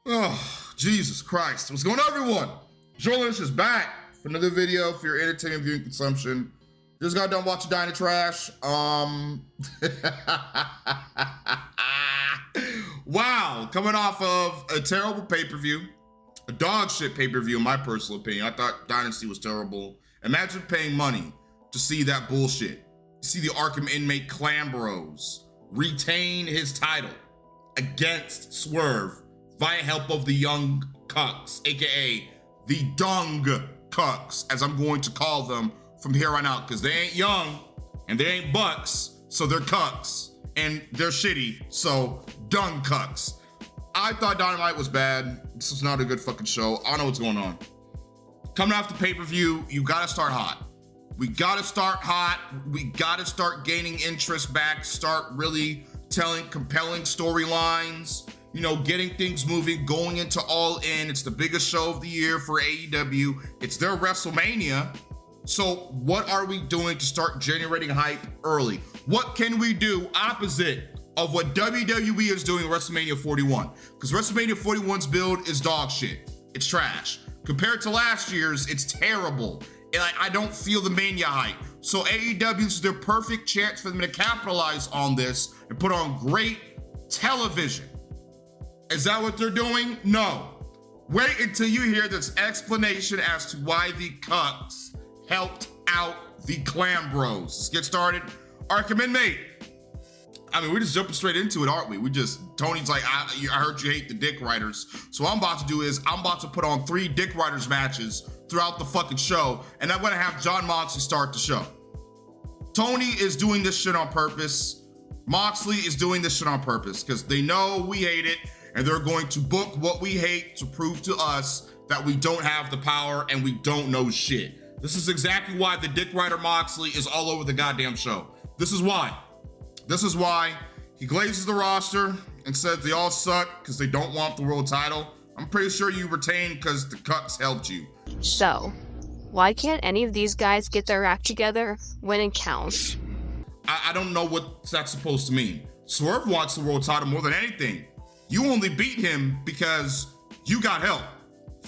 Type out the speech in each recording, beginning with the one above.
Oh, Jesus Christ. What's going on, everyone? Joel Lynch is back for another video for your entertainment viewing consumption. Just got done watching Dyna Trash. Wow, coming off of a terrible pay-per-view, a dog shit pay-per-view in my personal opinion. I thought Dynasty was terrible. Imagine paying money to see that bullshit. See the Arkham inmate Clambros retain his title against Swerve via help of the Young Cucks, aka the Dung Cucks, as I'm going to call them from here on out, because they ain't young and they ain't bucks, so they're cucks, and they're shitty, so Dung Cucks. I thought Dynamite was bad. This was not a good fucking show. I don't know what's going on. Coming off the pay-per-view, you gotta start hot. We gotta start hot. We gotta start gaining interest back, start really telling compelling storylines, you know, getting things moving, going into All In. It's the biggest show of the year for AEW. It's their WrestleMania. So what are we doing to start generating hype early? What can we do opposite of what WWE is doing at WrestleMania 41? Because WrestleMania 41's build is dog shit. It's trash. Compared to last year's, it's terrible. And I don't feel the Mania hype. So AEW is their perfect chance for them to capitalize on this and put on great television. Is that what they're doing? No. Wait until you hear this explanation as to why the Cucks helped out the Clambros. Let's get started. Arkham inmate. I mean, we're just jumping straight into it, aren't we? Tony's like, I heard you hate the Dick Riders. So what I'm about to do is I'm about to put on 3 Dick Riders matches throughout the fucking show, and I'm gonna have John Moxley start the show. Tony is doing this shit on purpose. Moxley is doing this shit on purpose because they know we hate it, and they're going to book what we hate to prove to us that we don't have the power and we don't know shit. This is exactly why the Dick Rider Moxley is all over the goddamn show. This is why. This is why he glazes the roster and says they all suck because they don't want the world title. I'm pretty sure you retained because the Cucks helped you. So, why can't any of these guys get their act together when it counts? I don't know what that's supposed to mean. Swerve wants the world title more than anything. You only beat him because you got help.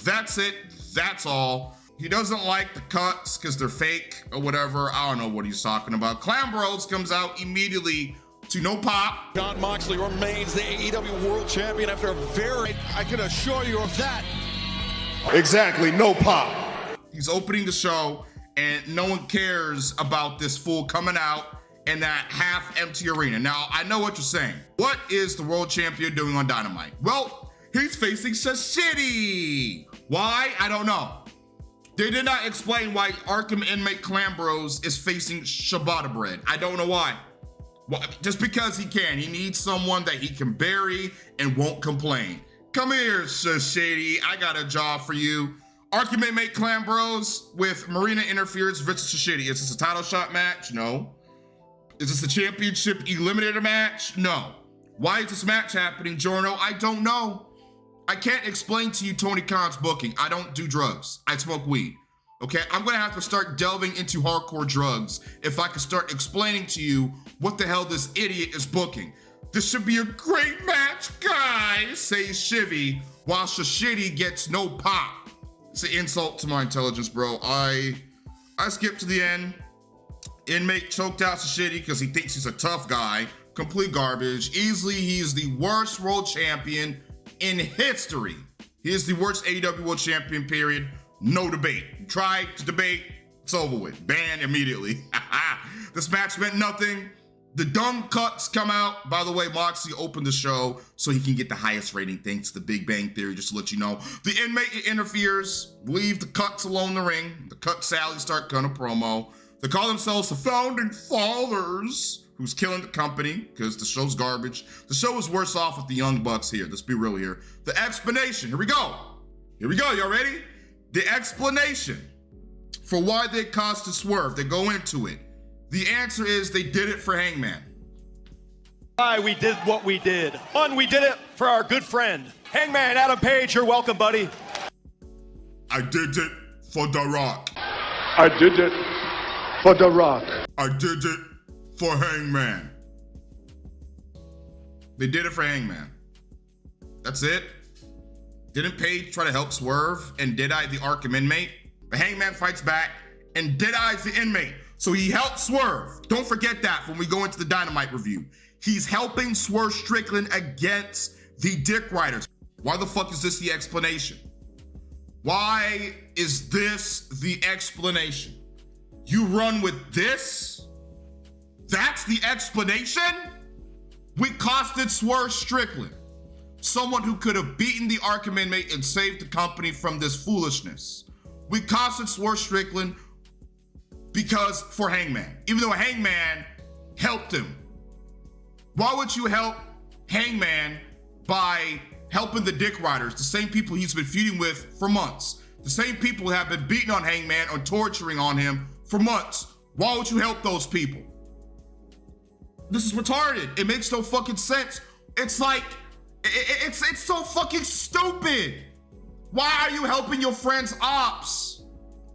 That's it. That's all. He doesn't like the Cucks because they're fake or whatever. I don't know what he's talking about. Clambros comes out immediately to no pop. Jon Moxley remains the AEW World Champion after a very... I can assure you of that. Exactly, no pop. He's opening the show and no one cares about this fool coming out in that half-empty arena. Now, I know what you're saying. What is the world champion doing on Dynamite? Well, he's facing Shashidi. Why? I don't know. They did not explain why Arkham inmate Clambros is facing Shibata bread. I don't know why. Well, just because he can. He needs someone that he can bury and won't complain. Come here, Shashidi. I got a job for you. Arkham inmate Clambros with Marina Interference versus Shashidi. Is this a title shot match? No. Is this a championship eliminator match? No. Why is this match happening, Jorno? I don't know. I can't explain to you Tony Khan's booking. I don't do drugs. I smoke weed. Okay, I'm gonna have to start delving into hardcore drugs if I can start explaining to you what the hell this idiot is booking. This should be a great match, guys, says Shivy, while Shashidi gets no pop. It's an insult to my intelligence, bro. I skipped to the end. Inmate choked out Shashidi because he thinks he's a tough guy. Complete garbage. Easily, he is the worst world champion in history. He is the worst AEW World Champion, period. No debate. Try to debate, it's over with. Banned immediately. This match meant nothing. The Dung Cucks come out. By the way, Moxley opened the show so he can get the highest rating thanks to the Big Bang Theory, just to let you know. The inmate interferes, leave the Cucks alone in the ring. The Cucks Sally start cutting a promo. They call themselves the Founding Fathers, who's killing the company because the show's garbage. The show is worse off with the Young Bucks here. Let's be real here. The explanation, here we go. Here we go, y'all ready? The explanation for why they caused to Swerve, they go into it. The answer is they did it for Hangman. Why we did what we did. One, we did it for our good friend, Hangman Adam Page. You're welcome, buddy. I did it for The Rock. I did it for The Rock. I did it for Hangman. They did it for Hangman. That's it. Didn't Paige try to help Swerve and Deadeye the Arkham inmate? The Hangman fights back and Deadeye's the inmate. So he helped Swerve. Don't forget that when we go into the Dynamite review. He's helping Swerve Strickland against the Dick Riders. Why the fuck is this the explanation? Why is this the explanation? You run with this? That's the explanation? We costed Swerve Strickland, someone who could have beaten the Arkham inmate and saved the company from this foolishness. We costed Swerve Strickland because for Hangman, even though Hangman helped him. Why would you help Hangman by helping the Dick Riders, the same people he's been feuding with for months? The same people who have been beating on Hangman or torturing on him for months. Why would you help those people? This is retarded. It makes no fucking sense. It's like, it's so fucking stupid. Why are you helping your friend's ops?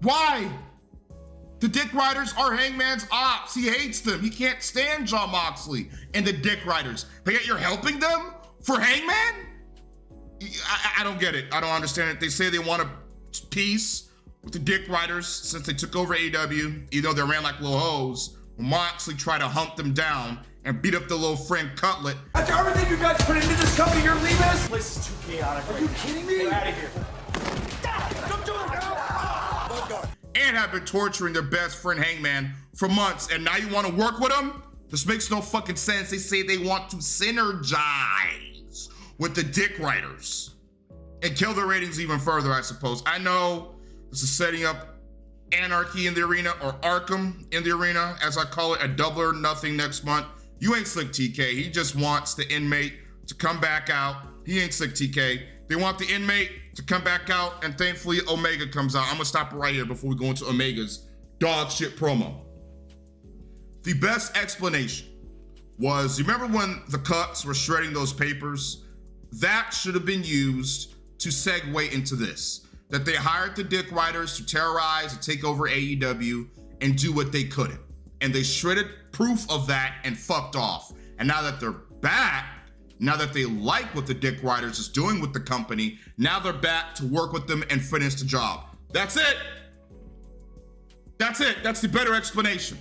Why? The Dick Riders are Hangman's ops. He hates them. He can't stand John Moxley and the Dick Riders. But yet you're helping them for Hangman? I don't get it. I don't understand it. They say they want a peace with the Dick Riders since they took over AEW, even though they ran like little hoes. Moxley tried to hunt them down and beat up the little friend Cutlet. After everything you guys put into this company, you're leaving us? This place is too chaotic. Are you kidding me? Get out of here. Don't do it now. And have been torturing their best friend Hangman for months, and now you want to work with them? This makes no fucking sense. They say they want to synergize with the Dick Riders and kill their ratings even further, I suppose. I know this is setting up anarchy in the arena, or Arkham in the arena, as I call it, a double or nothing next month. You ain't slick, TK. He just wants the inmate to come back out. He ain't slick, TK. They want the inmate to come back out, and thankfully Omega comes out. I'm gonna stop it right here before we go into Omega's dog shit promo. The best explanation was, you remember when the Cuts were shredding those papers? That should have been used to segue into this. That they hired the Dick Riders to terrorize and take over AEW and do what they couldn't. And they shredded proof of that and fucked off. And now that they're back, now that they like what the Dick Riders is doing with the company, now they're back to work with them and finish the job. That's it. That's it. That's the better explanation.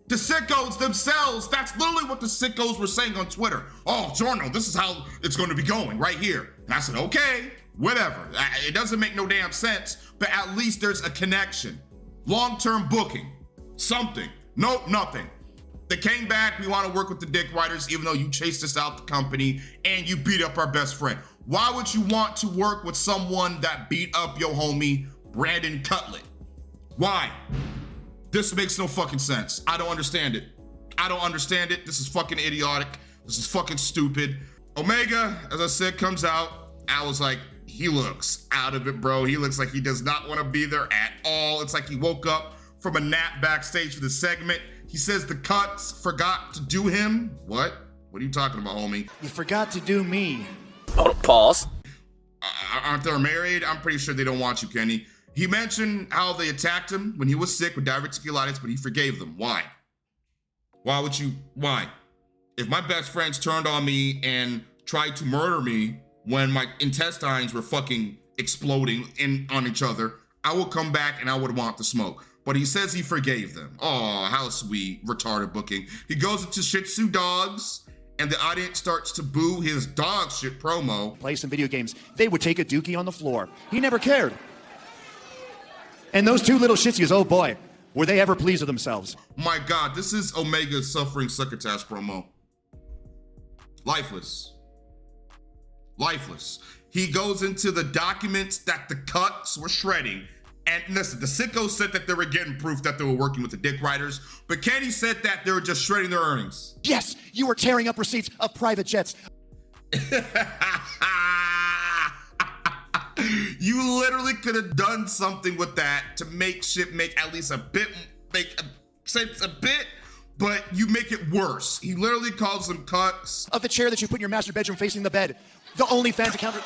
The sickos themselves, that's literally what the sickos were saying on Twitter. Oh, Jorno, this is how it's going to be going right here. And I said, okay, whatever. It doesn't make no damn sense, but at least there's a connection. Long-term booking, something. Nope, nothing. They came back, we want to work with the Dick Riders, even though you chased us out the company and you beat up our best friend. Why would you want to work with someone that beat up your homie, Brandon Cutlet? Why? This makes no fucking sense. I don't understand it. I don't understand it. This is fucking idiotic. This is fucking stupid. Omega, as I said, comes out. I was like, he looks out of it, bro. He looks like he does not want to be there at all. It's like he woke up from a nap backstage for the segment. He says the Cuts forgot to do him. What? What are you talking about, homie? You forgot to do me. Oh, pause. Aren't they married? I'm pretty sure they don't want you, Kenny. He mentioned how they attacked him when he was sick with diverticulitis, but he forgave them. Why? Why would you? Why? If my best friends turned on me and tried to murder me when my intestines were fucking exploding on each other, I would come back and I would want the smoke. But he says he forgave them. Oh, how sweet. Retarded booking. He goes into Shih Tzu Dogs, and the audience starts to boo his dog shit promo. Play some video games. They would take a dookie on the floor. He never cared. And those two little Shih Tzus, oh boy, were they ever pleased with themselves. My God, this is Omega's suffering succotash promo. Lifeless. Lifeless. He goes into the documents that the Cuts were shredding. And listen, the sickos said that they were getting proof that they were working with the Dick Riders, but Kenny said that they were just shredding their earnings. Yes, you were tearing up receipts of private jets. You literally could have done something with that to make shit make at least a bit, make sense a bit, but you make it worse. He literally calls them Cuts. Of the chair that you put in your master bedroom facing the bed. The OnlyFans account.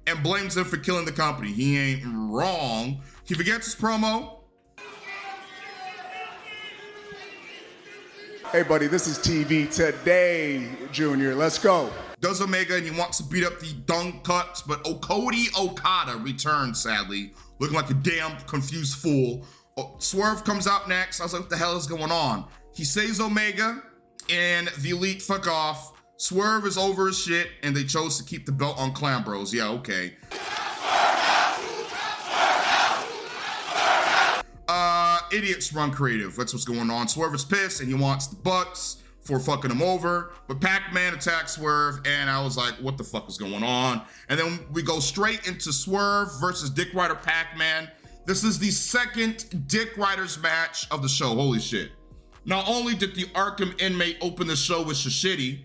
And blames him for killing the company. He ain't wrong. He forgets his promo. Hey, buddy, this is TV today, Junior. Let's go. does Omega, and he wants to beat up the Dung Cuts, but Cody Okada returns, sadly, looking like a damn confused fool. Swerve comes out next. I was like, what the hell is going on? He saves Omega, and the Elite fuck off. Swerve is over his shit, and they chose to keep the belt on Clan Bros. Yeah, okay. Idiots run creative. That's what's going on. Swerve is pissed, and he wants the Bucks for fucking him over. But Pac-Man attacks Swerve, and I was like, what the fuck is going on? And then we go straight into Swerve versus Dick Ryder Pac-Man. This is the second Dick Riders match of the show. Holy shit. Not only did the Arkham inmate open the show with Shishiti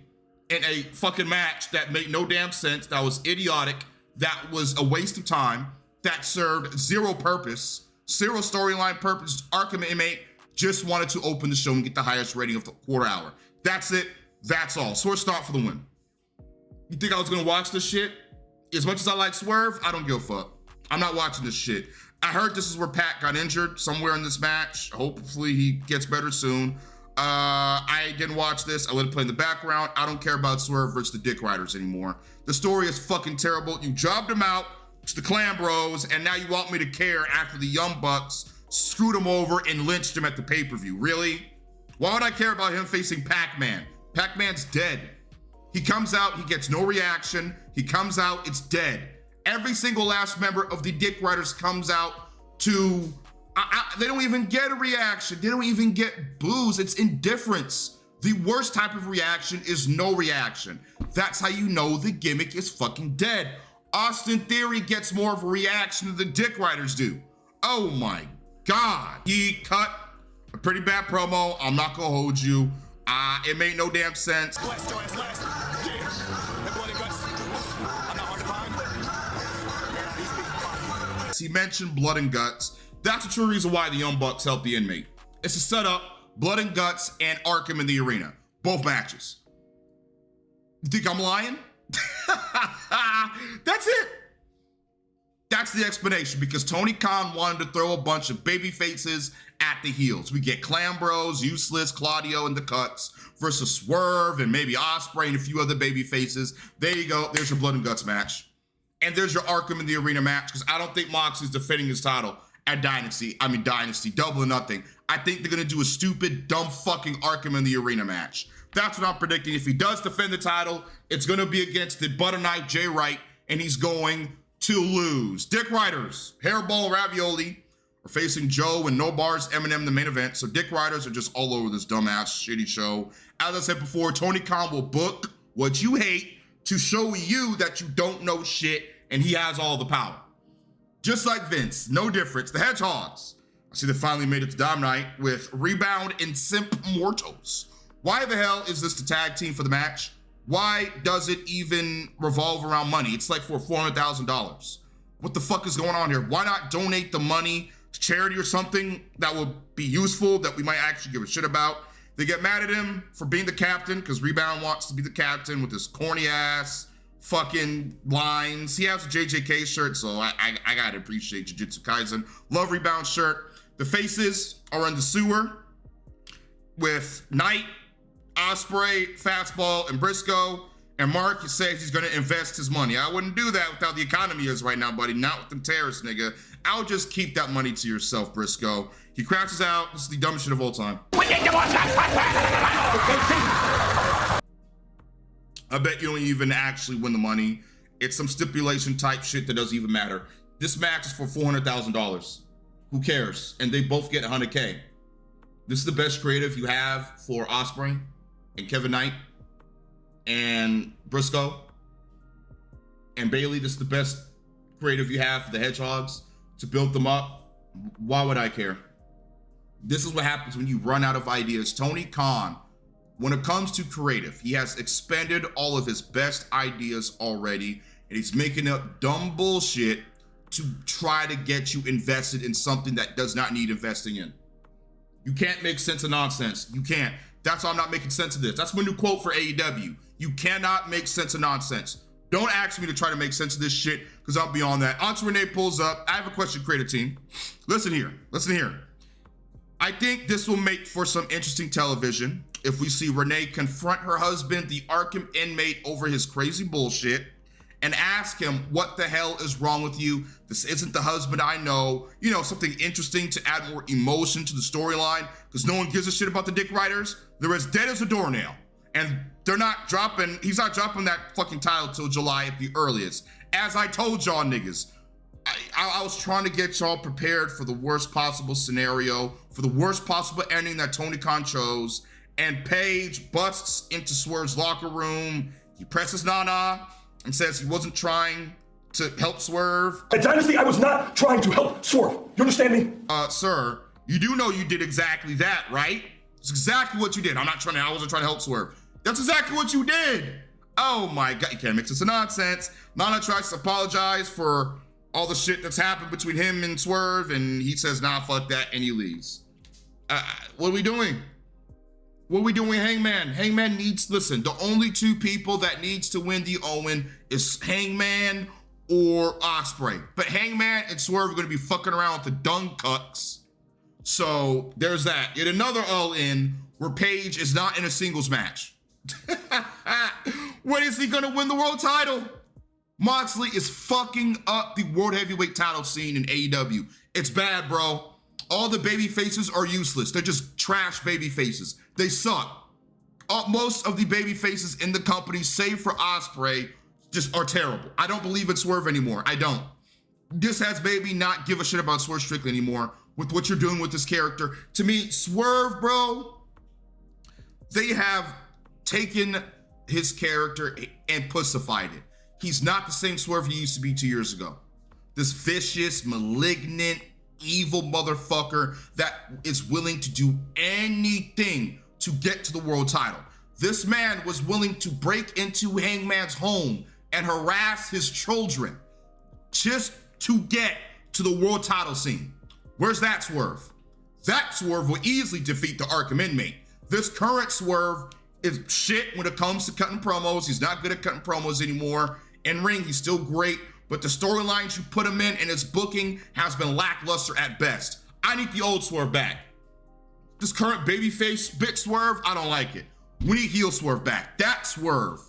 in a fucking match that made no damn sense, that was idiotic, that was a waste of time, that served zero purpose, zero storyline purpose. Arkham inmate just wanted to open the show and get the highest rating of the quarter hour. That's it. That's all. Swerve start for the win. You think I was gonna watch this shit? As much as I like Swerve, I don't give a fuck. I'm not watching this shit. I heard this is where Pat got injured somewhere in this match. Hopefully he gets better soon. I didn't watch this. I let it play in the background. I don't care about Swerve versus the Dick Riders anymore. The story is fucking terrible. You jobbed him out to the Clan Bros, and now you want me to care after the Young Bucks screwed him over and lynched him at the pay-per-view. Really? Why would I care about him facing Pac-Man? Pac-Man's dead. He comes out, he gets no reaction. He comes out, it's dead. Every single last member of the Dick Riders comes out to, they don't even get a reaction. They don't even get boos. It's indifference. The worst type of reaction is no reaction. That's how you know the gimmick is fucking dead. Austin Theory gets more of a reaction than the Dick Riders do. Oh my God. He cut a pretty bad promo. I'm not gonna hold you. It made no damn sense. He mentioned blood and guts. That's the true reason why the Young Bucks helped the inmate. It's to set up blood and guts and Arkham in the arena. Both matches. You think I'm lying? That's it. That's the explanation, because Tony Khan wanted to throw a bunch of baby faces at the heels. We get Clan Bros, Useless, Claudio, and the Cuts versus Swerve and maybe Ospreay and a few other baby faces. There you go. There's your blood and guts match. And there's your Arkham in the arena match, because I don't think Moxley's defending his title at Dynasty, Double or Nothing. I think they're gonna do a stupid, dumb fucking Arkham in the arena match. That's what I'm predicting. If he does defend the title, it's gonna be against the butter knife Jay Wright, and he's going to lose. Dick Riders, Hairball Ravioli, are facing Joe and No Bars Eminem the main event. So Dick Riders are just all over this dumbass shitty show. As I said before, Tony Khan will book what you hate to show you that you don't know shit, and he has all the power. Just like Vince, no difference. The Hedgehogs, I see they finally made it to Dynamite with Rebound and Simp Mortals. Why the hell is this the tag team for the match? Why does it even revolve around money? It's like for $400,000. What the fuck is going on here? Why not donate the money to charity or something that will be useful, that we might actually give a shit about? They get mad at him for being the captain, because Rebound wants to be the captain with his corny ass fucking lines. He has a JJK shirt, so I gotta appreciate Jujutsu Kaisen. Love Rebound shirt. The faces are in the sewer with Knight, Ospreay, Fastball, and Briscoe. And Mark says he's gonna invest his money. I wouldn't do that without the economy is right now, buddy. Not with them terrorists, nigga. I'll just keep that money to yourself, Briscoe. He crashes out. This is the dumbest shit of all time. I bet you don't even actually win the money. It's some stipulation type shit that doesn't even matter. This match is for $400,000. Who cares? And they both get 100K. This is the best creative you have for Ospreay and Kevin Knight and Briscoe and Bailey. This is the best creative you have for the Hedgehogs to build them up. Why would I care? This is what happens when you run out of ideas. Tony Khan, when it comes to creative, he has expended all of his best ideas already, and he's making up dumb bullshit to try to get you invested in something that does not need investing in. You can't make sense of nonsense. You can't. That's why I'm not making sense of this. That's my new quote for AEW. You cannot make sense of nonsense. Don't ask me to try to make sense of this shit, because I'm beyond that. Auntie Renee pulls up. I have a question, creative team. Listen here. I think this will make for some interesting television if we see Renee confront her husband, the Arkham inmate, over his crazy bullshit and ask him, what the hell is wrong with you? This isn't the husband I know. You know, something interesting to add more emotion to the storyline, because no one gives a shit about the dick riders. They're as dead as a doornail. And he's not dropping that fucking title till July at the earliest. As I told y'all niggas, I was trying to get y'all prepared for the worst possible scenario, for the worst possible ending that Tony Khan chose, and Paige busts into Swerve's locker room. He presses Nana and says he wasn't trying to help Swerve. At Dynasty, I was not trying to help Swerve. You understand me? Sir, you do know you did exactly that, right? It's exactly what you did. I wasn't trying to help Swerve. That's exactly what you did. Oh my God, you can't mix this with nonsense. Nana tries to apologize for all the shit that's happened between him and Swerve, and he says, nah, fuck that, and he leaves. What are we doing? What are we doing, Hangman? Hangman needs, listen, the only two people that needs to win the Owen is Hangman or Ospreay. But Hangman and Swerve are gonna be fucking around with the dung cucks. So there's that. Yet another all-in where Paige is not in a singles match. When is he gonna win the world title? Moxley is fucking up the world heavyweight title scene in AEW. It's bad, bro. All the baby faces are useless. They're just trash baby faces. They suck. Most of the baby faces in the company, save for Ospreay, just are terrible. I don't believe in Swerve anymore. I don't. This has made me not give a shit about Swerve Strickland anymore with what you're doing with this character. To me, Swerve, bro, they have taken his character and pussified it. He's not the same Swerve he used to be 2 years ago. This vicious, malignant, evil motherfucker that is willing to do anything to get to the world title. This man was willing to break into Hangman's home and harass his children just to get to the world title scene. Where's that Swerve? That Swerve will easily defeat the Arkham inmate. This current Swerve is shit when it comes to cutting promos. He's not good at cutting promos anymore. In ring, he's still great, but the storylines you put him in and his booking has been lackluster at best. I need the old Swerve back. This current babyface bit Swerve, I don't like it. We need heel Swerve back. That Swerve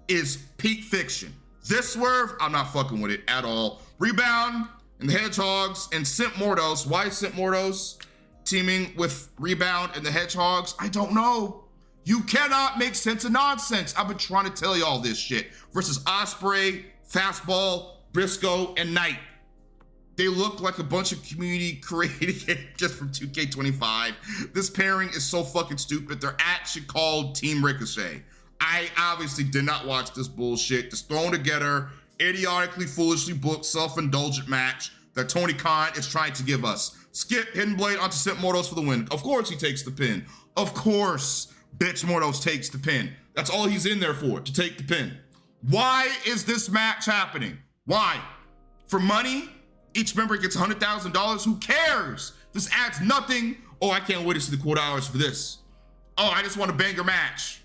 is peak fiction. This Swerve, I'm not fucking with it at all. Rebound and the Hedgehogs and Simp Mordos. Why is Simp Mordos teaming with Rebound and the Hedgehogs? I don't know. You cannot make sense of nonsense. I've been trying to tell y'all this shit. Versus Ospreay, Fastball, Briscoe, and Knight. They look like a bunch of community created just from 2K25. This pairing is so fucking stupid. They're actually called Team Ricochet. I obviously did not watch this bullshit. This thrown together, idiotically, foolishly booked, self-indulgent match that Tony Khan is trying to give us. Skip Hidden Blade onto Simp Mordos for the win. Of course he takes the pin. Of course Bitch Mordos takes the pin. That's all he's in there for, to take the pin. Why is this match happening? Why? For money? Each member gets $100,000? Who cares? This adds nothing. Oh, I can't wait to see the quote hours for this. Oh, I just want a banger match.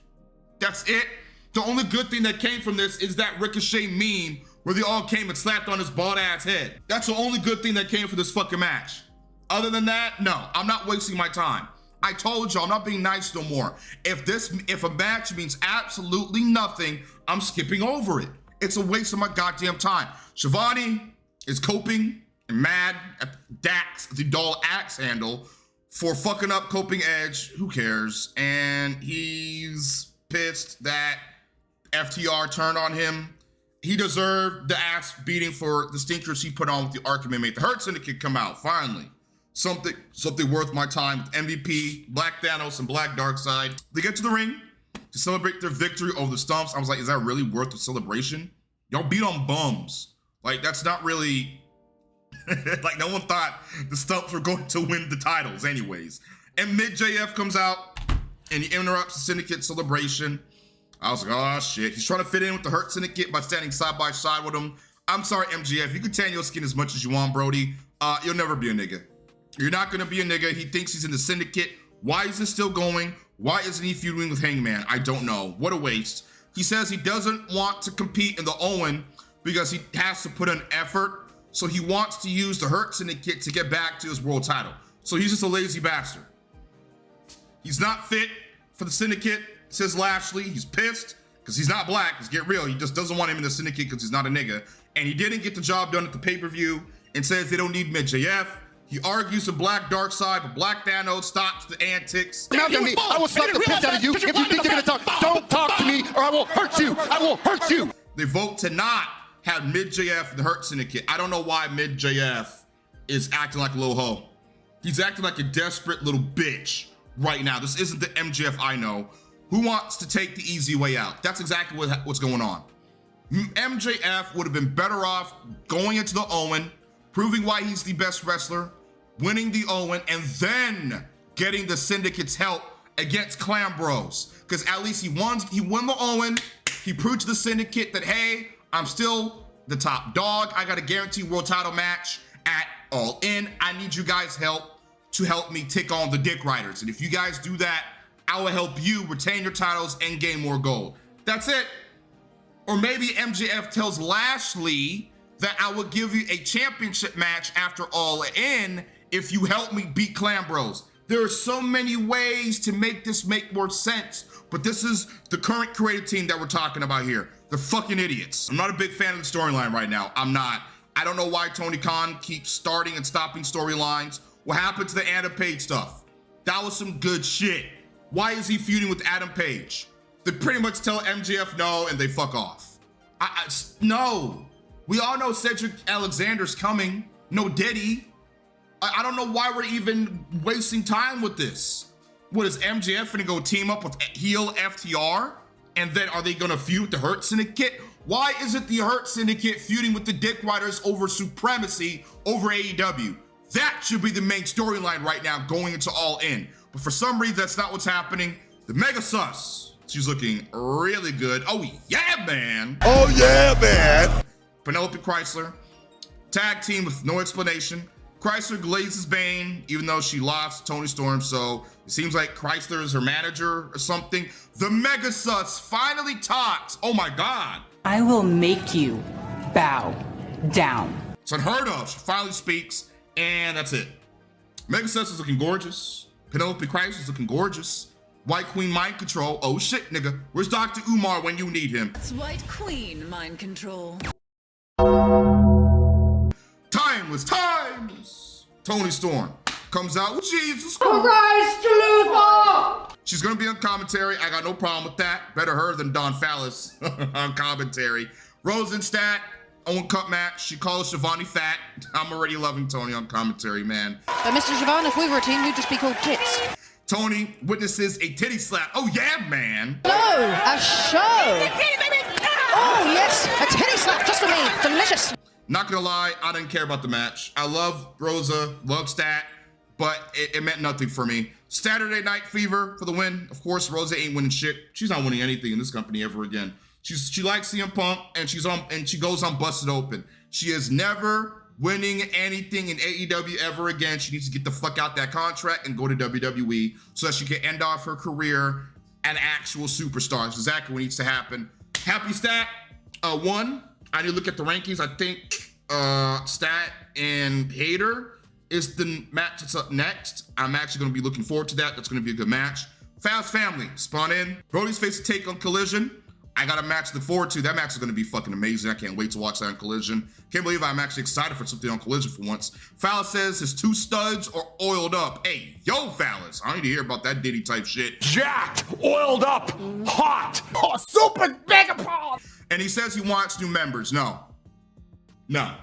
That's it. The only good thing that came from this is that Ricochet meme where they all came and slapped on his bald ass head. That's the only good thing that came from this fucking match. Other than that, no, I'm not wasting my time. I told y'all I'm not being nice no more. If a match means absolutely nothing, I'm skipping over it. It's a waste of my goddamn time. Shivani is coping and mad at Dax, the doll axe handle, for fucking up Coping Edge. Who cares? And he's pissed that FTR turned on him. He deserved the ass beating for the stinkers he put on with the Arkham inmate. The Hurt Syndicate come out, finally. Something worth my time with MVP, Black Thanos, and Black Darkseid. They get to the ring to celebrate their victory over the Stumps. I was like, is that really worth the celebration? Y'all beat on bums. Like, that's not really, like, no one thought the Stumps were going to win the titles anyways. And Mid-JF comes out and he interrupts the Syndicate celebration. I was like, oh shit. He's trying to fit in with the Hurt Syndicate by standing side by side with them. I'm sorry, MJF. You can tan your skin as much as you want, Brody. You'll never be a nigga. You're not gonna be a nigga. He thinks he's in the Syndicate. Why is this still going? Why isn't he feuding with Hangman? I don't know. What a waste. He says he doesn't want to compete in the Owen because he has to put in effort. So he wants to use the Hurt Syndicate to get back to his world title. So he's just a lazy bastard. He's not fit for the Syndicate, says Lashley. He's pissed because he's not black. Let's get real. He just doesn't want him in the Syndicate because he's not a nigga. And he didn't get the job done at the pay-per-view and says they don't need mid-JF. He argues the Black Dark Side, but Black Thanos stops the antics. Now to me, I will slap the piss out of you if you think you're gonna talk. Don't talk to me or I will hurt you. I will hurt you. They vote to not have mid-JF in the Hurt Syndicate. I don't know why mid-JF is acting like a little hoe. He's acting like a desperate little bitch right now. This isn't the MJF I know who wants to take the easy way out. That's exactly what's going on. MJF would have been better off going into the Owen, proving why he's the best wrestler, winning the Owen, and then getting the Syndicate's help against Clan Bros. Because at least he won the Owen. He proved to the Syndicate that, hey, I'm still the top dog. I got a guaranteed world title match at All In. I need you guys' help to help me take on the Dick Riders. And if you guys do that, I will help you retain your titles and gain more gold. That's it. Or maybe MJF tells Lashley that I will give you a championship match after All In if you help me beat Clan Bros. There are so many ways to make this make more sense, but this is the current creative team that we're talking about here. They're fucking idiots. I'm not a big fan of the storyline right now. I'm not. I don't know why Tony Khan keeps starting and stopping storylines. What happened to the Adam Page stuff? That was some good shit. Why is he feuding with Adam Page? They pretty much tell MJF no and they fuck off. No. We all know Cedric Alexander's coming. No Diddy. I don't know why we're even wasting time with this. What is MJF gonna go team up with heel FTR? And then are they gonna feud with the Hurt Syndicate? Why isn't the Hurt Syndicate feuding with the Dick Riders over supremacy over AEW? That should be the main storyline right now going into All In. But for some reason, that's not what's happening. The Mega Sus, she's looking really good. Oh yeah, man. Oh yeah, man. Penelope Chrysler, tag team with no explanation. Chrysler glazes Bane, even though she lost Tony Storm, so it seems like Chrysler is her manager or something. The Mega Sus finally talks. Oh my God. I will make you bow down. It's unheard of. She finally speaks, and that's it. Mega Sus is looking gorgeous. Penelope Chrysler is looking gorgeous. White Queen mind control. Oh shit, nigga. Where's Dr. Umar when you need him? It's White Queen mind control. Timeless. Tony Storm comes out with Jesus Christ. She's gonna be on commentary. I got no problem with that. Better her than Don Fallis on commentary. Rosenstadt, Owen Cup match. She calls Shivani fat. I'm already loving Tony on commentary, man. But Mr. Siobhan, if we were a team, we'd just be called tits. Tony witnesses a titty slap. Oh yeah, man. No, a show. Oh yes, a titty slap just for me. Delicious. Not gonna lie, I didn't care about the match. I love Rosa, love Stat, but it meant nothing for me. Saturday Night Fever for the win. Of course, Rosa ain't winning shit. She's not winning anything in this company ever again. She likes CM Punk and she goes on Busted Open. She is never winning anything in AEW ever again. She needs to get the fuck out that contract and go to WWE so that she can end off her career an actual superstar. That's exactly what needs to happen. Happy Stat won. I need to look at the rankings. I think Stat and Hater is the match that's up next. I'm actually going to be looking forward to that. That's going to be a good match. Fast Family spawn in. Brody's face to take on Collision. I got a match to look forward to. That match is going to be fucking amazing. I can't wait to watch that on Collision. Can't believe I'm actually excited for something on Collision for once. Fallas says his two studs are oiled up. Hey, yo, Fallas. I need to hear about that Diddy type shit. Jacked, oiled up, hot. Oh, super mega pop. And he says he wants new members. No. No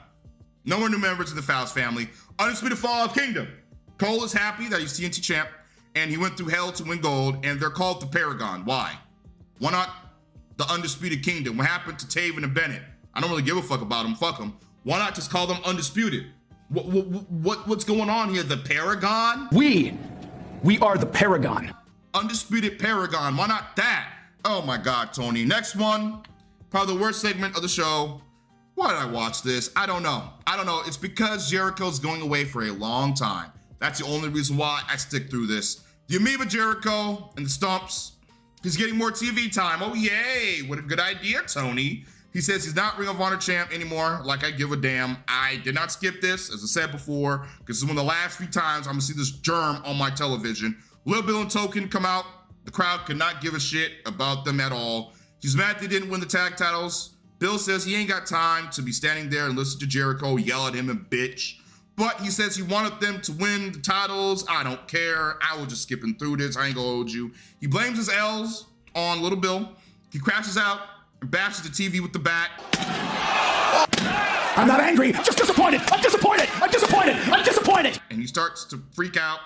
more new members of the Fallas family. Undisputed Fall of Kingdom. Cole is happy that he's TNT champ, and he went through hell to win gold, and they're called the Paragon. Why? Why not the Undisputed Kingdom? What happened to Taven and Bennett? I don't really give a fuck about them. Fuck them. Why not just call them Undisputed? What's going on here? The Paragon? We are the Paragon. Undisputed Paragon. Why not that? Oh my God, Tony. Next one. Probably the worst segment of the show. Why did I watch this? I don't know. It's because Jericho's going away for a long time. That's the only reason why I stick through this. The Amoeba Jericho and the Stumps. He's getting more TV time. Oh, yay. What a good idea, Tony. He says he's not Ring of Honor champ anymore. Like I give a damn. I did not skip this, as I said before, because this is one of the last few times I'm going to see this germ on my television. Lil Bill and Token come out. The crowd could not give a shit about them at all. He's mad they didn't win the tag titles. Bill says he ain't got time to be standing there and listen to Jericho yell at him and bitch. But he says he wanted them to win the titles. I don't care. I was just skipping through this. I ain't gonna hold you. He blames his L's on Little Bill. He crashes out and bashes the TV with the bat. I'm not angry. I'm just disappointed. I'm disappointed. I'm disappointed. I'm disappointed. And he starts to freak out.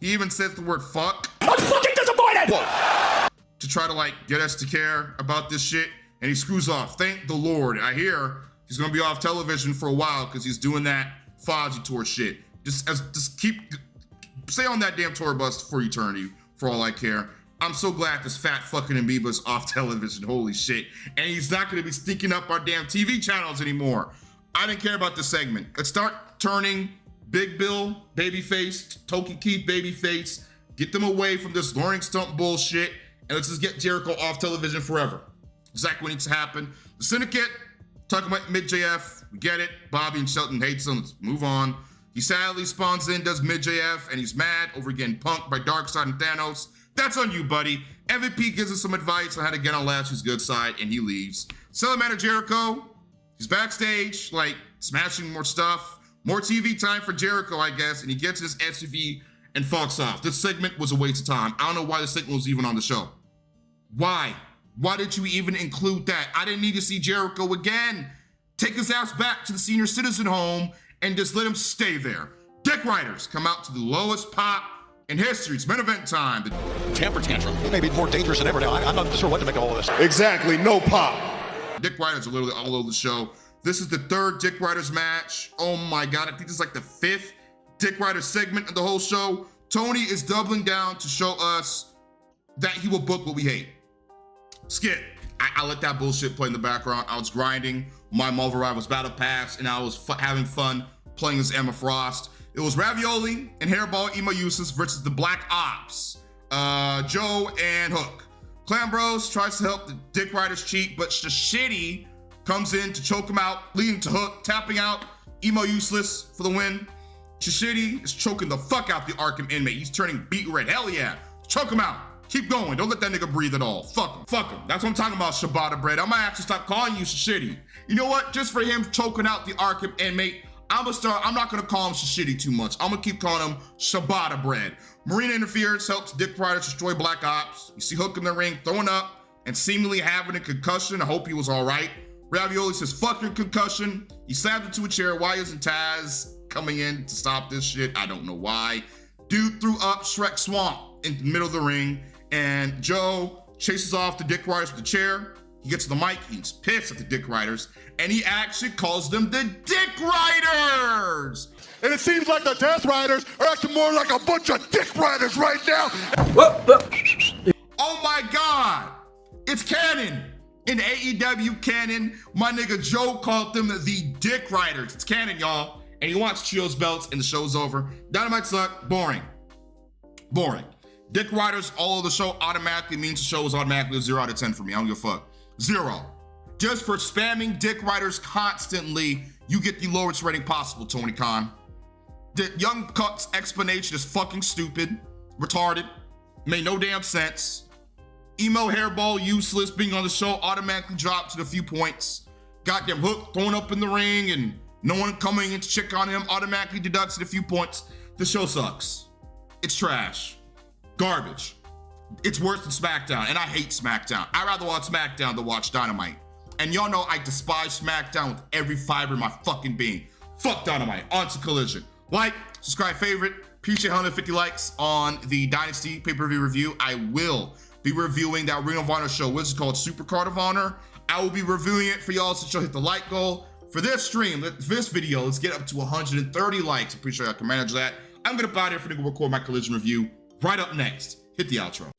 He even says the word fuck. I'm fucking disappointed. Whoa. To try to like get us to care about this shit. And he screws off. Thank the Lord. I hear he's gonna be off television for a while because he's doing that Fozzy tour shit. Just stay on that damn tour bus for eternity, for all I care. I'm so glad this fat fucking amoeba's off television. Holy shit. And he's not gonna be stinking up our damn TV channels anymore. I didn't care about this segment. Let's start turning Big Bill, babyface, Token Keith, babyface. Get them away from this Loring Stump bullshit, and let's just get Jericho off television forever. Exactly what needs to happen. The Syndicate, talking about mid-JF, we get it. Bobby and Shelton hates him, let's move on. He sadly spawns in, does mid-JF, and he's mad over getting punked by Darkseid and Thanos. That's on you, buddy. MVP gives us some advice on how to get on Lashley's good side, and he leaves. Salamander Jericho, he's backstage, like, smashing more stuff. More TV time for Jericho, I guess, and he gets his SUV and fucks off. This segment was a waste of time. I don't know why this segment was even on the show. Why? Why did you even include that? I didn't need to see Jericho again. Take his ass back to the senior citizen home and just let him stay there. Dick Riders come out to the lowest pop in history. It's main event time. The Temper tantrum. It may be more dangerous than ever now. I'm not sure what to make of all of this. Exactly, no pop. Dick Riders are literally all over the show. This is the third Dick Riders match. Oh my God, I think this is like the fifth Dick Riders segment of the whole show. Tony is doubling down to show us that he will book what we hate. Skip. I let that bullshit play in the background. I was grinding my Marvel Rivals Battle Pass, and I was having fun playing as Emma Frost. It was Ravioli and Hairball Emo Useless versus the Black Ops, Joe and Hook. Clan Bros tries to help the Dick Riders cheat, but Shitty comes in to choke him out, leading to Hook tapping out Emo Useless for the win. Shishidi is choking the fuck out the Arkham inmate. He's turning beet red. Hell yeah. Choke him out. Keep going. Don't let that nigga breathe at all. Fuck him. Fuck him. That's what I'm talking about, Shibata bread. I might actually stop calling you Shishidi. You know what? Just for him choking out the Arkham inmate, I'm not gonna call him Shishidi too much. I'm gonna keep calling him Shibata bread. Marina interference helps Dick Riders destroy Black Ops. You see Hook in the ring throwing up and seemingly having a concussion. I hope he was all right. Ravioli says, fuck your concussion. He slammed into a chair. Why isn't Taz coming in to stop this shit? I don't know why. Dude threw up Shrek Swamp in the middle of the ring, and Joe chases off the Dick Riders with the chair. He gets to the mic, he's pissed at the Dick Riders, and he actually calls them the Dick Riders! And it seems like the Death Riders are acting more like a bunch of Dick Riders right now. Oh my God! It's canon! In AEW canon, my nigga Joe called them the Dick Riders. It's canon, y'all. And he wants trios belts and the show's over. Dynamite suck, boring. Boring. Dick Riders all over the show automatically means the show is automatically a 0 out of 10 for me. I don't give a fuck. 0. Just for spamming Dick Riders constantly, you get the lowest rating possible, Tony Khan. The Young Cuck's explanation is fucking stupid, retarded, made no damn sense. Emo Hairball Useless being on the show automatically dropped to the few points. Goddamn Hook thrown up in the ring and no one coming in to check on him automatically deducts to the few points. The show sucks. It's trash. Garbage. It's worse than SmackDown, and I hate SmackDown. I'd rather watch SmackDown than watch Dynamite. And y'all know I despise SmackDown with every fiber of my fucking being. Fuck Dynamite. On to Collision. Like, subscribe, favorite. Appreciate 150 likes on the Dynasty pay-per-view review. I will be reviewing that Ring of Honor show, which is called Super Card of Honor. I will be reviewing it for y'all since y'all hit the like goal. For this stream, this video, let's get up to 130 likes. I'm pretty sure I can manage that. I'm gonna pop out here for to go record my Collision review. Right up next, hit the outro.